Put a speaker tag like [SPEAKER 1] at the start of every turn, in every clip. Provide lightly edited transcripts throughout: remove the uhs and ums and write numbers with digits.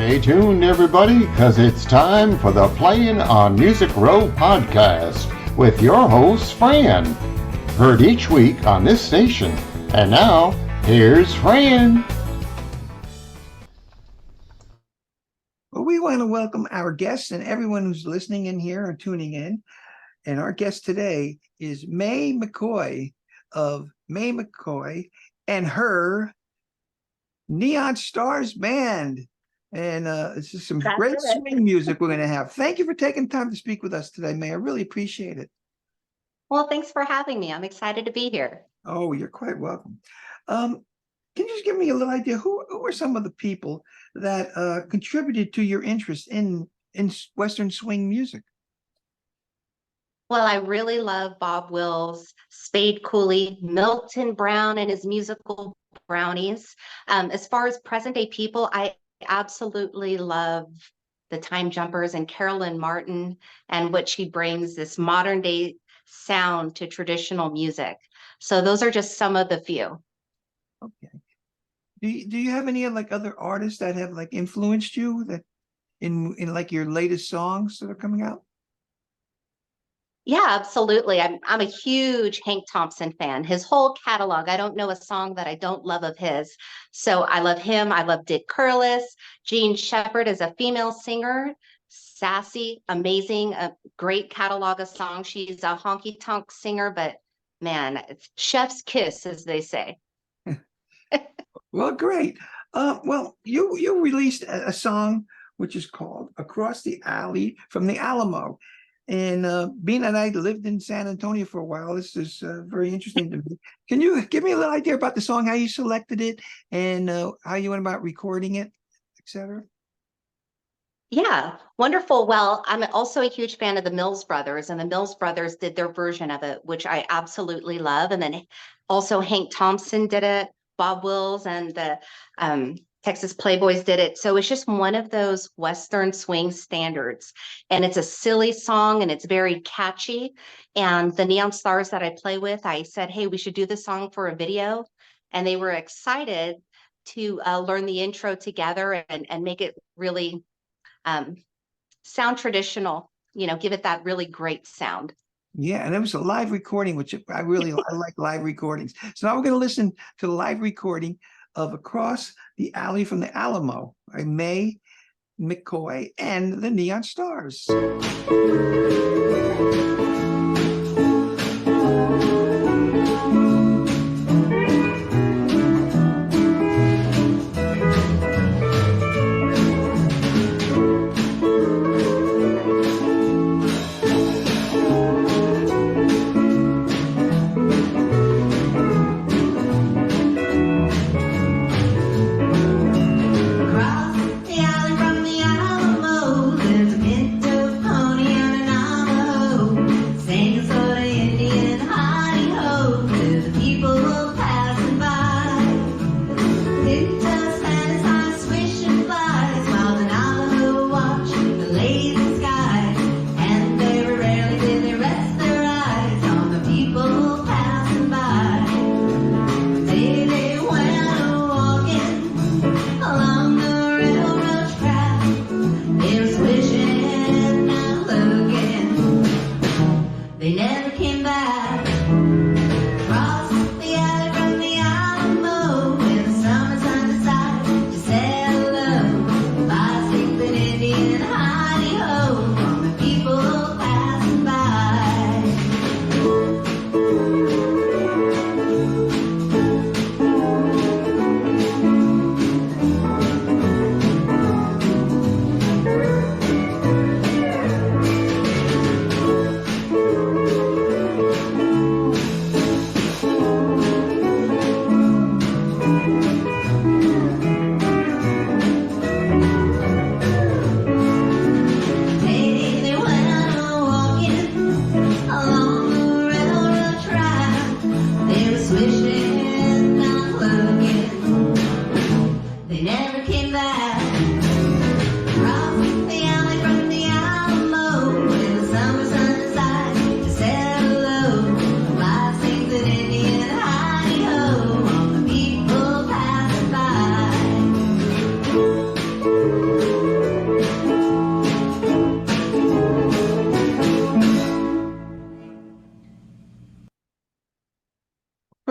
[SPEAKER 1] Stay tuned, everybody, because it's time for the Playin on Music Row podcast with your host, Fran. Heard each week on this station. And now, here's Fran.
[SPEAKER 2] Well, we want to welcome our guests and everyone who's listening in here and tuning in. And our guest today is McCoy of McCoy and her Neon Stars Band. And this is some great swing music we're going to have. Thank you for taking time to speak with us today, May. I really appreciate it.
[SPEAKER 3] Well, thanks for having me. I'm excited to be here.
[SPEAKER 2] Oh, you're quite welcome. Can you just give me a little idea? Who are some of the people that contributed to your interest in Western swing music?
[SPEAKER 3] Well, I really love Bob Wills, Spade Cooley, Milton Brown and his musical brownies. As far as present day people, I absolutely love the Time Jumpers and Carolyn Martin and what she brings, this modern day sound to traditional music. So those are just some of the few.
[SPEAKER 2] Okay. Do you have any like other artists that have like influenced you that in like your latest songs that are coming out?
[SPEAKER 3] Yeah, absolutely. I'm a huge Hank Thompson fan. His whole catalog. I don't know a song that I don't love of his. So I love him. I love Dick Curlis. Jean Shepherd is a female singer, sassy, amazing, a great catalog of songs. She's a honky tonk singer, but man, it's chef's kiss, as they say.
[SPEAKER 2] Well, great. Well, you released a song which is called "Across the Alley from the Alamo." And being that I lived in San Antonio for a while, this is very interesting to me. Can you give me a little idea about the song, how you selected it, and how you went about recording it, etc.?
[SPEAKER 3] Yeah, wonderful. Well, I'm also a huge fan of the Mills Brothers, and the Mills Brothers did their version of it, which I absolutely love. And then also Hank Thompson did it, Bob Wills, and the Texas Playboys did it. So it's just one of those Western swing standards. And it's a silly song and it's very catchy. And the Neon Stars that I play with, I said, hey, we should do this song for a video. And they were excited to learn the intro together and make it really sound traditional, give it that really great sound.
[SPEAKER 2] Yeah, and it was a live recording, which I like live recordings. So now we're going to listen to the live recording of "Across the Alley from the Alamo" by May McCoy and the Neon Stars.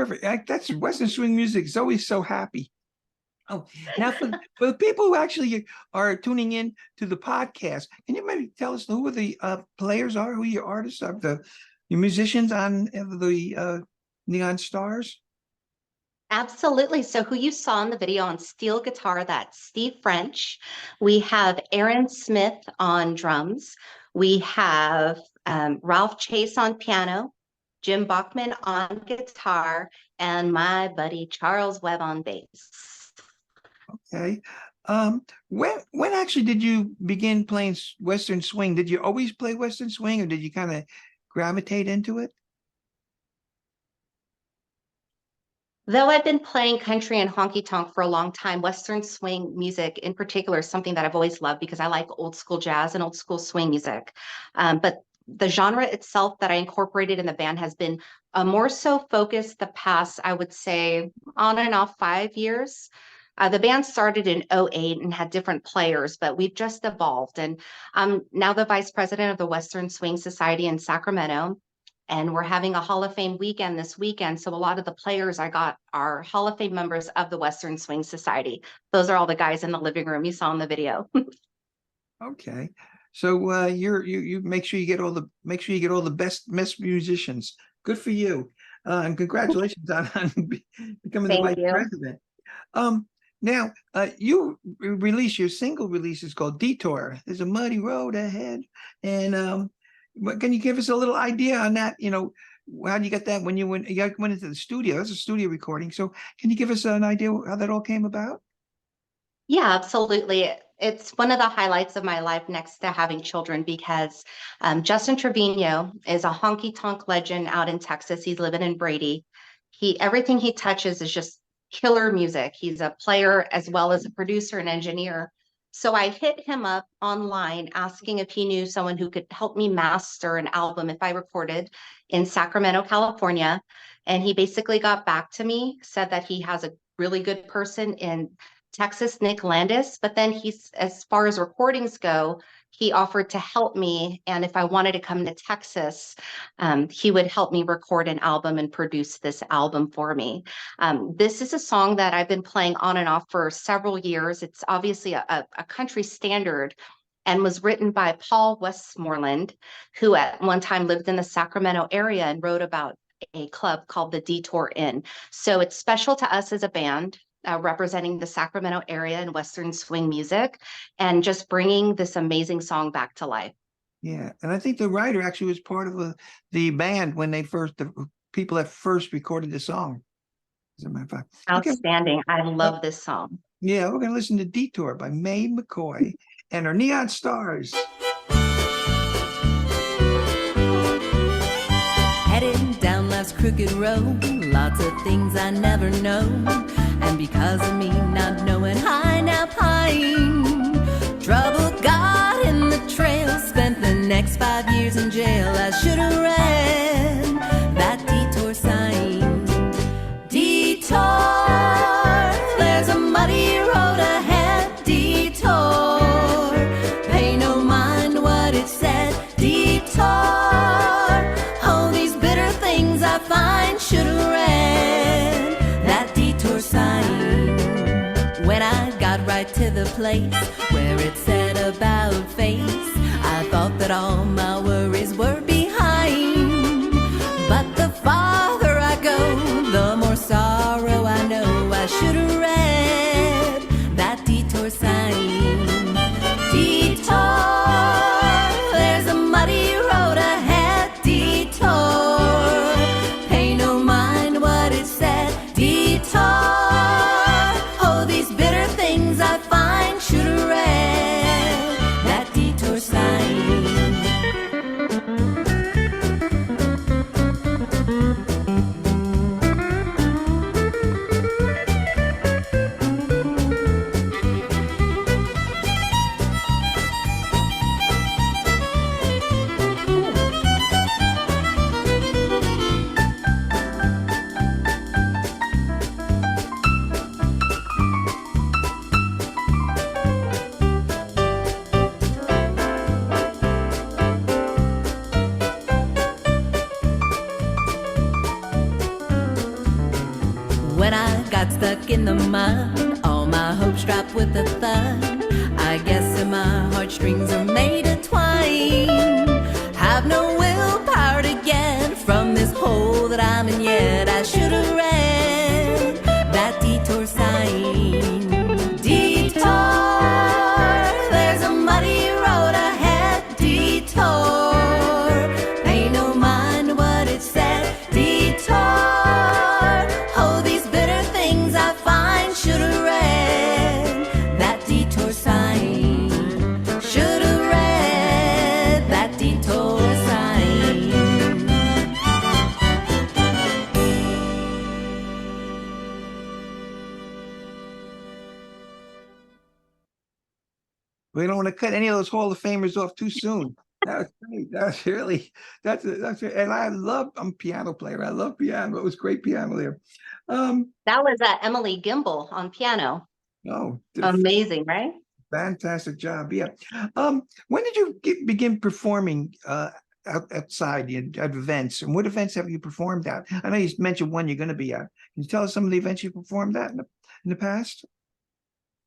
[SPEAKER 2] perfect. That's Western swing music. It's always so happy. Oh, now for the people who actually are tuning in to the podcast, can you maybe tell us who the players are, who your artists are, your musicians on the Neon Stars?
[SPEAKER 3] Absolutely. So who you saw in the video on steel guitar, that's Steve French. We have Aaron Smith on drums. We have Ralph Chase on piano, Jim Bachman on guitar, and my buddy Charles Webb on bass.
[SPEAKER 2] Okay. When actually did you begin playing Western swing? Did you always play Western swing, or did you kind of gravitate into it?
[SPEAKER 3] Though I've been playing country and honky tonk for a long time, Western swing music in particular is something that I've always loved because I like old school jazz and old school swing music. But the genre itself that I incorporated in the band has been more so focused the past, I would say, on and off 5 years. The band started in '08 and had different players, but we've just evolved. And I'm now the vice president of the Western Swing Society in Sacramento. And we're having a Hall of Fame weekend this weekend. So a lot of the players I got are Hall of Fame members of the Western Swing Society. Those are all the guys in the living room you saw in the video.
[SPEAKER 2] Okay. So you make sure you get all the best musicians. Good for you. And congratulations on becoming the vice president. Now you release your single release is called Detour. There's a muddy road ahead. And can you give us a little idea on that? You know, how did you get that when you went into the studio? That's a studio recording. So can you give us an idea how that all came about?
[SPEAKER 3] Yeah, absolutely. It's one of the highlights of my life next to having children because Justin Trevino is a honky tonk legend out in Texas. He's living in Brady. Everything he touches is just killer music. He's a player as well as a producer and engineer. So I hit him up online asking if he knew someone who could help me master an album if I recorded in Sacramento, California. And he basically got back to me, said that he has a really good person in Texas, Nick Landis, but then as far as recordings go, he offered to help me. And if I wanted to come to Texas, he would help me record an album and produce this album for me. This is a song that I've been playing on and off for several years. It's obviously a country standard and was written by Paul Westmoreland, who at one time lived in the Sacramento area and wrote about a club called the Detour Inn. So it's special to us as a band. Representing the Sacramento area and Western swing music and just bringing this amazing song back to life.
[SPEAKER 2] Yeah. And I think the writer actually was part of the band when the people that first recorded the song. As a matter of fact.
[SPEAKER 3] Outstanding. Okay. I love this song.
[SPEAKER 2] Yeah. We're going to listen to Detour by Mae McCoy and her Neon Stars.
[SPEAKER 4] Heading down life's crooked road, lots of things I never know. And because of me not knowing high now pine, trouble got in the trail, spent the next 5 years in jail. I should have read that detour sign. Detour, there's a muddy road ahead. Detour, pay no mind what it said. Detour, oh, these bitter things I find. Should have read that detour sign. When I got right to the place where it said about face, I thought that all my worries were behind. But the farther I go, the more sorrow I know. I should have read that detour sign. Detour, there's a muddy road ahead. Detour, pay no mind what it said. Detour, oh, these bitter things I find. Should have read that detour sign. When I got stuck in the mud, all my hopes dropped with a thud. I guess that my heartstrings are made of twine. Have no willpower to get from this hole that I'm in yet. I should have read that detour sign. Detour, there's a muddy road ahead. Detour, pay no mind to what it said. Detour, oh, these bitter things I find. Should have read that detour sign. Should have read that detour sign.
[SPEAKER 2] We don't want to cut any of those Hall of Famers off too soon. That was great. That's really, that's and I'm a piano player. I love piano. It was great piano there.
[SPEAKER 3] That was Emily Gimble on piano.
[SPEAKER 2] Oh,
[SPEAKER 3] Amazing, right?
[SPEAKER 2] fantastic job. Yeah. When did you begin performing outside at events? And what events have you performed at? I know you mentioned one you're going to be at. Can you tell us some of the events you performed at in the past?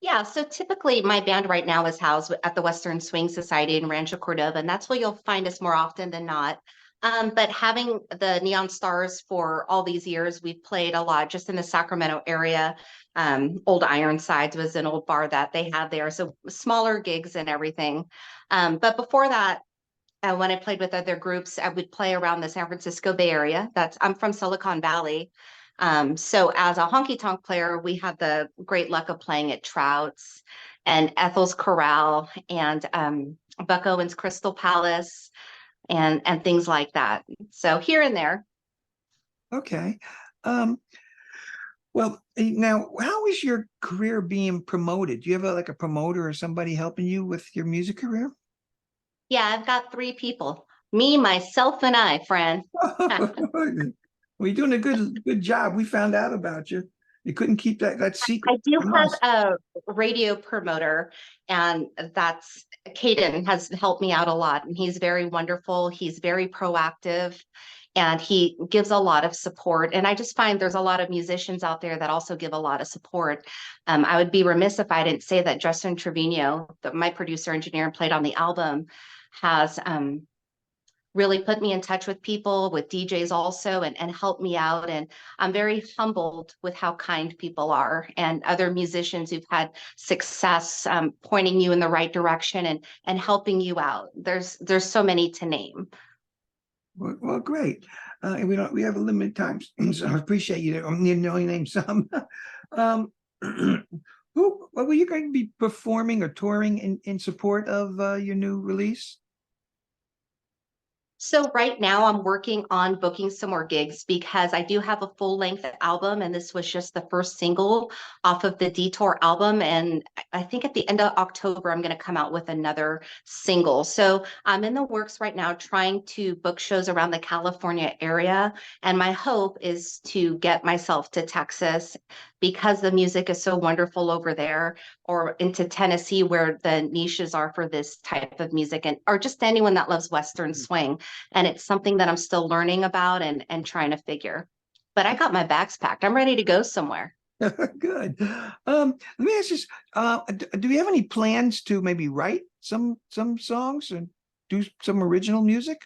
[SPEAKER 3] Yeah, so typically my band right now is housed at the Western Swing Society in Rancho Cordova, and that's where you'll find us more often than not. But having the Neon Stars for all these years, we've played a lot just in the Sacramento area. Old Ironsides was an old bar that they had there, so smaller gigs and everything. But before that, when I played with other groups, I would play around the San Francisco Bay Area. I'm from Silicon Valley. So as a honky tonk player, we had the great luck of playing at Trout's and Ethel's Corral and Buck Owens Crystal Palace and things like that. So here and there.
[SPEAKER 2] Okay. Well, now, how is your career being promoted? Do you have like a promoter or somebody helping you with your music career?
[SPEAKER 3] Yeah, I've got 3 people, me, myself, and I, Fran.
[SPEAKER 2] Well, you're doing a good job. We found out about you. You couldn't keep that secret.
[SPEAKER 3] I do
[SPEAKER 2] from
[SPEAKER 3] have
[SPEAKER 2] us.
[SPEAKER 3] a radio promoter, and that's Caden has helped me out a lot. And he's very wonderful. He's very proactive, and he gives a lot of support. And I just find there's a lot of musicians out there that also give a lot of support. I would be remiss if I didn't say that Justin Trevino, my producer engineer and played on the album, has really put me in touch with people, with DJs also, and helped me out. And I'm very humbled with how kind people are, and other musicians who've had success pointing you in the right direction and helping you out. There's so many to name.
[SPEAKER 2] Well, great. And we have a limited time, so I appreciate you knowing names some. Were you going to be performing or touring in support of your new release?
[SPEAKER 3] So right now I'm working on booking some more gigs because I do have a full length album, and this was just the first single off of the Detour album. And I think at the end of October, I'm going to come out with another single. So I'm in the works right now trying to book shows around the California area. And my hope is to get myself to Texas because the music is so wonderful over there, or into Tennessee where the niches are for this type of music, and or just anyone that loves Western swing. And it's something that I'm still learning about and trying to figure. But I got my bags packed. I'm ready to go somewhere.
[SPEAKER 2] Good. Let me ask you, do you have any plans to maybe write some songs and do some original music?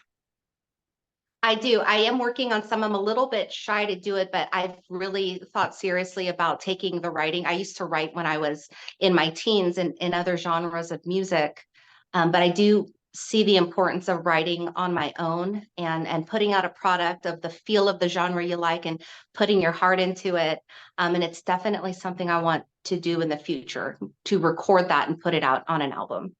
[SPEAKER 3] I do. I am working on some. I'm a little bit shy to do it, but I've really thought seriously about taking the writing. I used to write when I was in my teens and in other genres of music. But I do see the importance of writing on my own and putting out a product of the feel of the genre you like and putting your heart into it. And it's definitely something I want to do in the future, to record that and put it out on an album.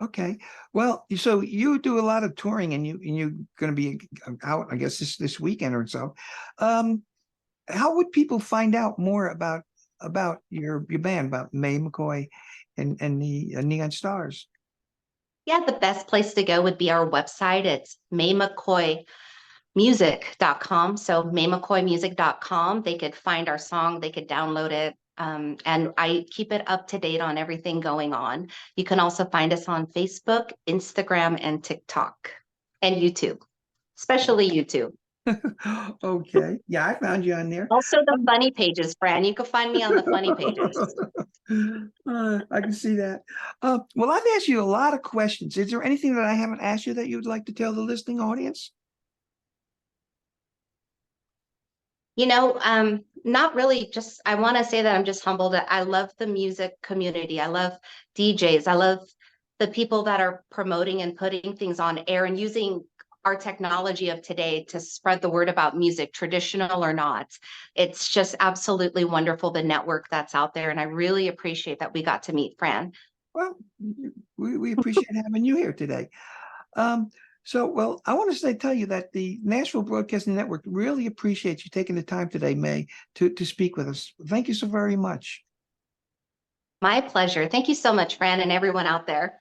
[SPEAKER 2] Okay. Well, so you do a lot of touring, and you're going to be out, I guess, this weekend or so. How would people find out more about your band, about May McCoy and the Neon Stars?
[SPEAKER 3] Yeah, the best place to go would be our website. It's maymccoymusic.com. So maymccoymusic.com. They could find our song, they could download it. And I keep it up to date on everything going on. You can also find us on Facebook, Instagram, and TikTok, and YouTube, especially YouTube.
[SPEAKER 2] Okay. Yeah, I found you on there.
[SPEAKER 3] Also the funny pages, Fran. You can find me on the funny pages.
[SPEAKER 2] I can see that. Well, I've asked you a lot of questions. Is there anything that I haven't asked you that you'd like to tell the listening audience?
[SPEAKER 3] Not really. Just I want to say that I'm just humbled. I love the music community. I love DJs. I love the people that are promoting and putting things on air and using our technology of today to spread the word about music, traditional or not. It's just absolutely wonderful, the network that's out there. And I really appreciate that we got to meet Fran.
[SPEAKER 2] Well, we appreciate having you here today. Well, I want to tell you that the Nashville Broadcasting Network really appreciates you taking the time today, May, to speak with us. Thank you so very much.
[SPEAKER 3] My pleasure. Thank you so much, Fran, and everyone out there.